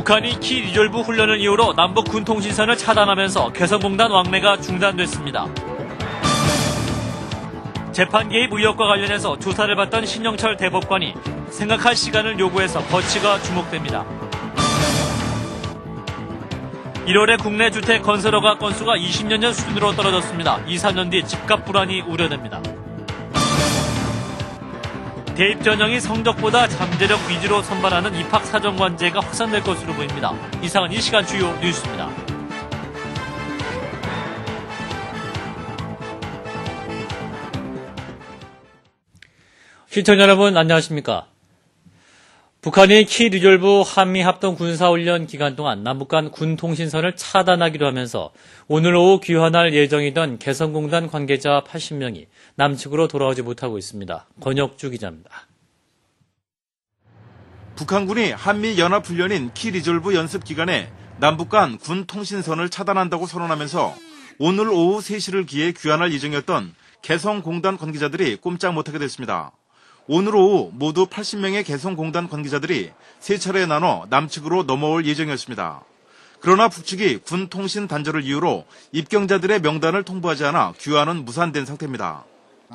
북한이 키 리졸브 훈련을 이유로 남북 군통신선을 차단하면서 개성공단 왕래가 중단됐습니다. 재판 개입 의혹과 관련해서 조사를 받던 신영철 대법관이 생각할 시간을 요구해서 거취가 주목됩니다. 1월에 국내 주택 건설 허가 건수가 20년 전 수준으로 떨어졌습니다. 2, 3년 뒤 집값 불안이 우려됩니다. 대입 전형이 성적보다 잠재력 위주로 선발하는 입학사정관제가 확산될 것으로 보입니다. 이상은 이 시간 주요 뉴스입니다. 시청자 여러분 안녕하십니까? 북한이 키 리졸브 한미 합동 군사훈련 기간 동안 남북 간 군통신선을 차단하기로 하면서 오늘 오후 귀환할 예정이던 개성공단 관계자 80명이 남측으로 돌아오지 못하고 있습니다. 권혁주 기자입니다. 북한군이 한미 연합훈련인 키 리졸브 연습 기간에 남북 간 군통신선을 차단한다고 선언하면서 오늘 오후 3시를 기해 귀환할 예정이었던 개성공단 관계자들이 꼼짝 못하게 됐습니다. 오늘 오후 모두 80명의 개성공단 관계자들이 3차례에 나눠 남측으로 넘어올 예정이었습니다. 그러나 북측이 군통신 단절을 이유로 입경자들의 명단을 통보하지 않아 귀환은 무산된 상태입니다.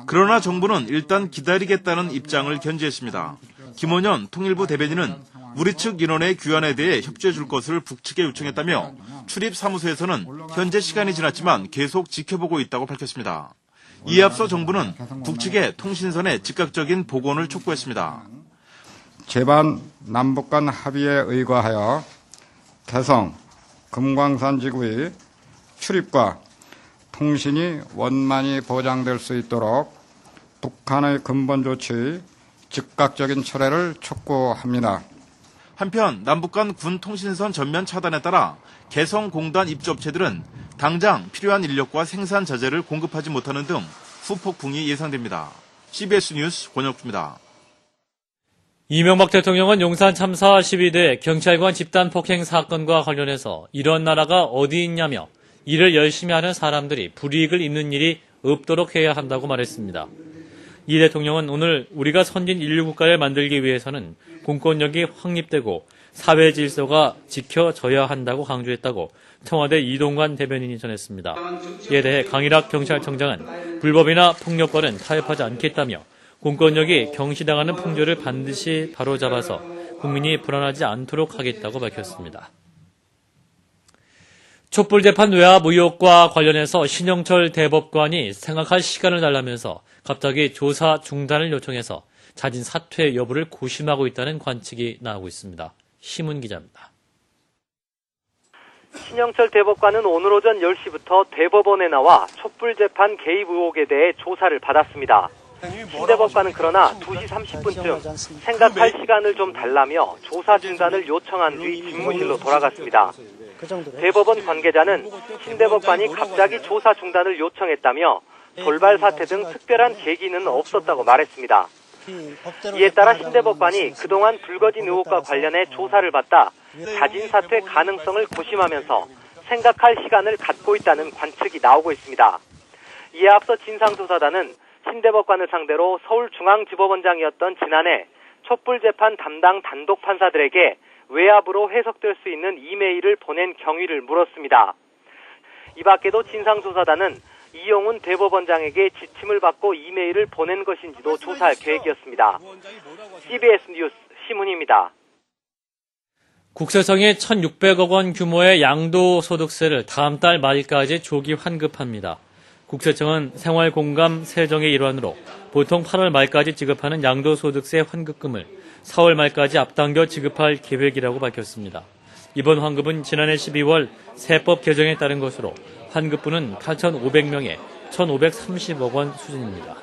그러나 정부는 일단 기다리겠다는 입장을 견지했습니다. 김원현 통일부 대변인은 우리 측 인원의 귀환에 대해 협조해 줄 것을 북측에 요청했다며 출입사무소에서는 현재 시간이 지났지만 계속 지켜보고 있다고 밝혔습니다. 이에 앞서 정부는 북측의 통신선의 즉각적인 복원을 촉구했습니다. 제반 남북 간 합의에 의거하여 개성, 금광산 지구의 출입과 통신이 원만히 보장될 수 있도록 북한의 근본 조치의 즉각적인 철회를 촉구합니다. 한편 남북 간 군통신선 전면 차단에 따라 개성공단 입주업체들은 당장 필요한 인력과 생산 자재를 공급하지 못하는 등 후폭풍이 예상됩니다. CBS 뉴스 권혁주입니다. 이명박 대통령은 용산 참사 12대 경찰관 집단 폭행 사건과 관련해서 이런 나라가 어디 있냐며 일을 열심히 하는 사람들이 불이익을 입는 일이 없도록 해야 한다고 말했습니다. 이 대통령은 오늘 우리가 선진 인류 국가를 만들기 위해서는 공권력이 확립되고 사회 질서가 지켜져야 한다고 강조했다고 청와대 이동관 대변인이 전했습니다. 이에 대해 강일학 경찰청장은 불법이나 폭력과는 타협하지 않겠다며 공권력이 경시당하는 풍조를 반드시 바로잡아서 국민이 불안하지 않도록 하겠다고 밝혔습니다. 촛불재판 외압 의혹과 관련해서 신영철 대법관이 생각할 시간을 달라면서 갑자기 조사 중단을 요청해서 자진 사퇴 여부를 고심하고 있다는 관측이 나오고 있습니다. 심은 기자입니다. 신영철 대법관은 오늘 오전 10시부터 대법원에 나와 촛불재판 개입 의혹에 대해 조사를 받았습니다. 신 대법관은 그러나 2시 30분쯤 생각할 시간을 좀 달라며 조사 중단을 요청한 뒤 집무실로 돌아갔습니다. 대법원 관계자는 신 대법관이 갑자기 조사 중단을 요청했다며 돌발 사태 등 특별한 계기는 없었다고 말했습니다. 이에 따라 신 대법관이 그동안 불거진 의혹과 관련해 조사를 받다 자진 사퇴 가능성을 고심하면서 생각할 시간을 갖고 있다는 관측이 나오고 있습니다. 이에 앞서 진상조사단은 신 대법관을 상대로 서울중앙지법원장이었던 지난해 촛불재판 담당 단독 판사들에게 외압으로 해석될 수 있는 이메일을 보낸 경위를 물었습니다. 이 밖에도 진상조사단은 이용훈 대법원장에게 지침을 받고 이메일을 보낸 것인지도 조사할 계획이었습니다. CBS 뉴스 심훈입니다. 국세청이 1,600억 원 규모의 양도소득세를 다음 달 말까지 조기 환급합니다. 국세청은 생활공감 세정의 일환으로 보통 8월 말까지 지급하는 양도소득세 환급금을 4월 말까지 앞당겨 지급할 계획이라고 밝혔습니다. 이번 환급은 지난해 12월 세법 개정에 따른 것으로 환급분은 8,500명에 1,530억 원 수준입니다.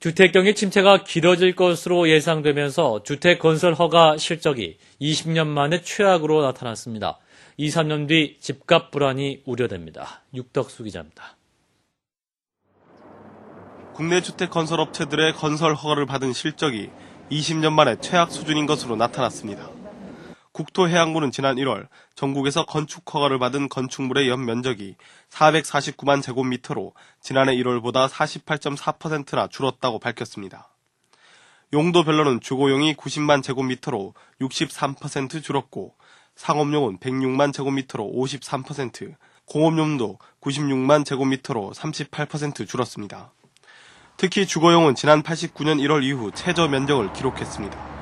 주택경기 침체가 길어질 것으로 예상되면서 주택 건설 허가 실적이 20년 만에 최악으로 나타났습니다. 2, 3년 뒤 집값 불안이 우려됩니다. 육덕수 기자입니다. 국내 주택 건설 업체들의 건설 허가를 받은 실적이 20년 만에 최악 수준인 것으로 나타났습니다. 국토해양부는 지난 1월 전국에서 건축 허가를 받은 건축물의 연면적이 449만 제곱미터로 지난해 1월보다 48.4%나 줄었다고 밝혔습니다. 용도별로는 주거용이 90만 제곱미터로 63% 줄었고 상업용은 106만 제곱미터로 53%, 공업용도 96만 제곱미터로 38% 줄었습니다. 특히 주거용은 지난 89년 1월 이후 최저 면적을 기록했습니다.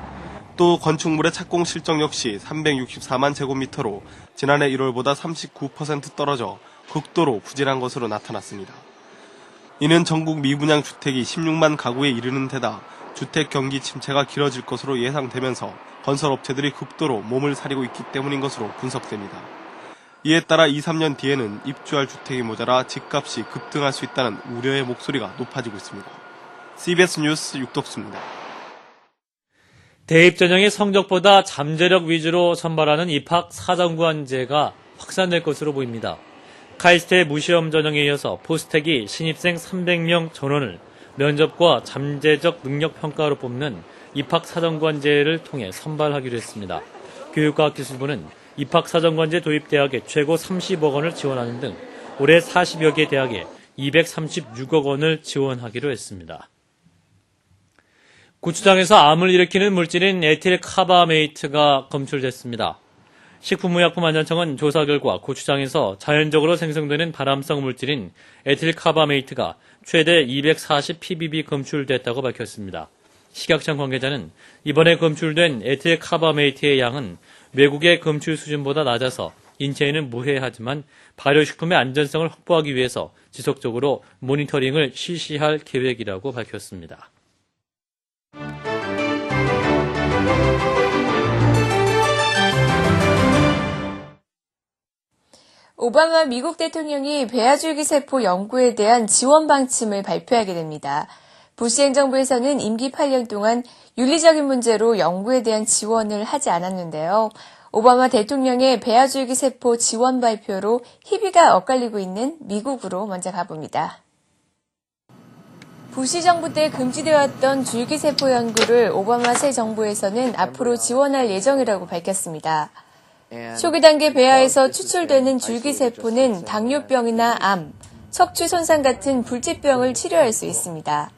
또 건축물의 착공 실적 역시 364만 제곱미터로 지난해 1월보다 39% 떨어져 극도로 부진한 것으로 나타났습니다. 이는 전국 미분양 주택이 16만 가구에 이르는 데다 주택 경기 침체가 길어질 것으로 예상되면서 건설업체들이 극도로 몸을 사리고 있기 때문인 것으로 분석됩니다. 이에 따라 2, 3년 뒤에는 입주할 주택이 모자라 집값이 급등할 수 있다는 우려의 목소리가 높아지고 있습니다. CBS 뉴스 육덕수입니다. 대입 전형이 성적보다 잠재력 위주로 선발하는 입학 사정관제가 확산될 것으로 보입니다. 카이스트의 무시험 전형에 이어서 포스텍이 신입생 300명 전원을 면접과 잠재적 능력 평가로 뽑는 입학 사정관제를 통해 선발하기로 했습니다. 교육과학기술부는 입학 사정관제 도입 대학에 최고 30억 원을 지원하는 등 올해 40여 개 대학에 236억 원을 지원하기로 했습니다. 고추장에서 암을 일으키는 물질인 에틸카바메이트가 검출됐습니다. 식품의약품안전청은 조사 결과 고추장에서 자연적으로 생성되는 발암성 물질인 에틸카바메이트가 최대 240ppb 검출됐다고 밝혔습니다. 식약청 관계자는 이번에 검출된 에틸카바메이트의 양은 외국의 검출 수준보다 낮아서 인체에는 무해하지만 발효식품의 안전성을 확보하기 위해서 지속적으로 모니터링을 실시할 계획이라고 밝혔습니다. 오바마 미국 대통령이 배아줄기세포 연구에 대한 지원 방침을 발표하게 됩니다. 부시 행정부에서는 임기 8년 동안 윤리적인 문제로 연구에 대한 지원을 하지 않았는데요. 오바마 대통령의 배아줄기세포 지원 발표로 희비가 엇갈리고 있는 미국으로 먼저 가봅니다. 부시 정부 때 금지되어 왔던 줄기세포 연구를 오바마 새 정부에서는 앞으로 지원할 예정이라고 밝혔습니다. 초기 단계 배아에서 추출되는 줄기세포는 당뇨병이나 암, 척추 손상 같은 불치병을 치료할 수 있습니다.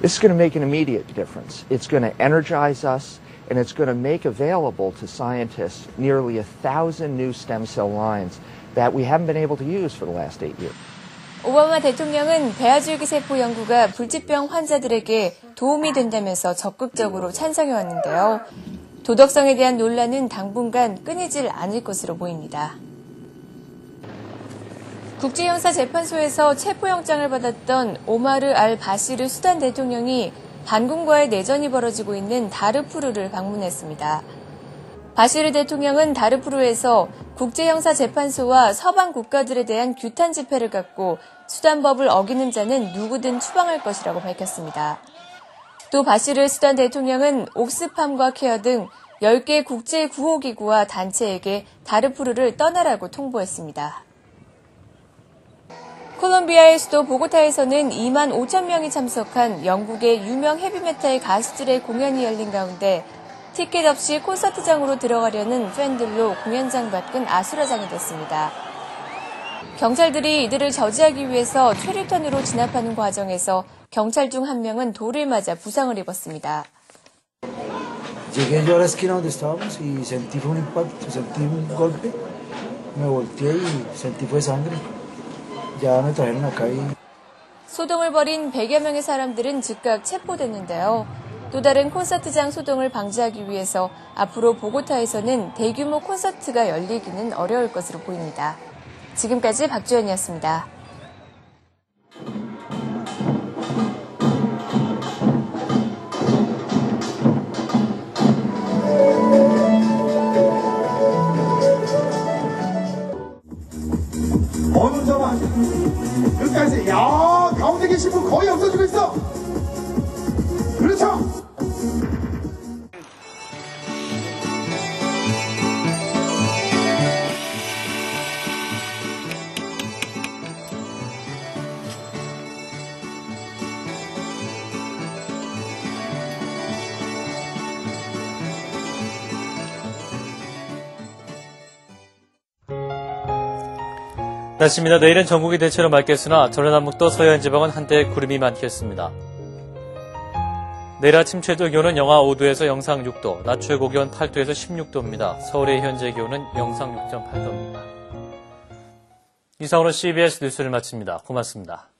This is going to make an immediate difference. It's going to energize us, and it's going to make available to scientists nearly 1,000 new stem cell lines that we haven't been able to use for the last 8 years. 오바마 대통령은 배아줄기세포 연구가 불치병 환자들에게 도움이 된다면서 적극적으로 찬성해 왔는데요. 도덕성에 대한 논란은 당분간 끊이질 않을 것으로 보입니다. 국제형사재판소에서 체포영장을 받았던 오마르 알 바시르 수단 대통령이 반군과의 내전이 벌어지고 있는 다르푸르를 방문했습니다. 바시르 대통령은 다르푸르에서 국제형사재판소와 서방 국가들에 대한 규탄 집회를 갖고 수단법을 어기는 자는 누구든 추방할 것이라고 밝혔습니다. 또 바시르 수단 대통령은 옥스팜과 케어 등 10개 국제 구호기구와 단체에게 다르푸르를 떠나라고 통보했습니다. 콜롬비아의 수도 보고타에서는 2만 5천 명이 참석한 영국의 유명 헤비메탈 가수들의 공연이 열린 가운데 티켓 없이 콘서트장으로 들어가려는 팬들로 공연장 밖은 아수라장이 됐습니다. 경찰들이 이들을 저지하기 위해서 최루탄으로 진압하는 과정에서 경찰 중 한 명은 돌을 맞아 부상을 입었습니다. Llegué yo a la esquina donde estábamos y sentí fue un impacto, sentí un golpe, me volteé y sentí fue sangre. Ya me trajeron acá y... 소동을 벌인 100여 명의 사람들은 즉각 체포됐는데요. 또 다른 콘서트장 소동을 방지하기 위해서 앞으로 보고타에서는 대규모 콘서트가 열리기는 어려울 것으로 보입니다. 지금까지 박주연이었습니다. 어느 자만 끝까지 야 가운데 계신 분 거의 없어지고 있어. 그렇죠. 날씨입니다. 내일은 전국이 대체로 맑겠으나 전라남북도 서해안 지방은 한때 구름이 많겠습니다. 내일 아침 최저 기온은 영하 5도에서 영상 6도, 낮 최고 기온 8도에서 16도입니다. 서울의 현재 기온은 영상 6.8도입니다. 이상으로 CBS 뉴스를 마칩니다. 고맙습니다.